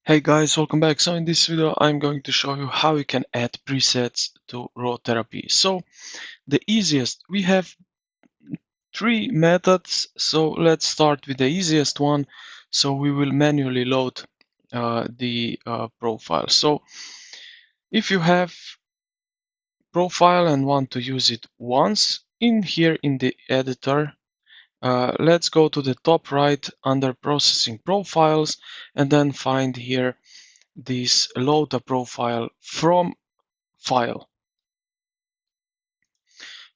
Hey guys, welcome back. So in this video, I'm going to show you how you can add presets to Rawtherapee. So the easiest, we have three methods. So let's start with the easiest one. So we will manually load the profile. So if you have profile and want to use it once, in here in the editor, let's go to the top right under processing profiles and then find here this load a profile from file,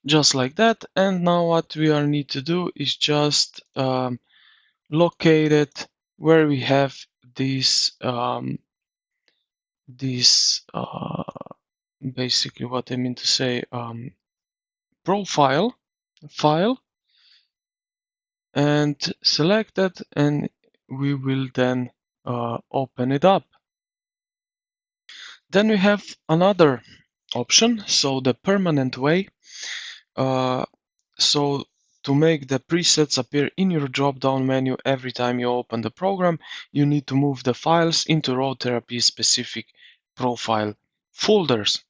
just like that. And now what we are need to do is just locate it where we have this basically what I mean to say, profile file, and select it, and we will then open it up. Then we have another option, so the permanent way. So to make the presets appear in your drop-down menu every time you open the program, you need to move the files into Rawtherapee specific profile folders.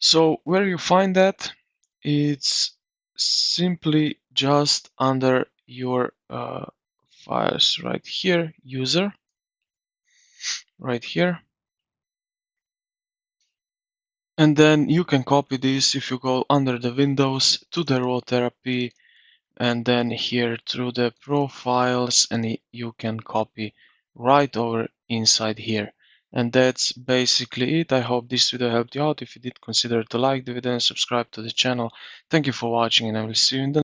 So where you find that, it's simply just under your files right here, user, right here. And then you can copy this if you go under the Windows to the Rawtherapee, and then here through the profiles, and you can copy right over inside here. And that's basically it. I hope this video helped you out. If you did, consider to like the video and subscribe to the channel. Thank you for watching, and I will see you in the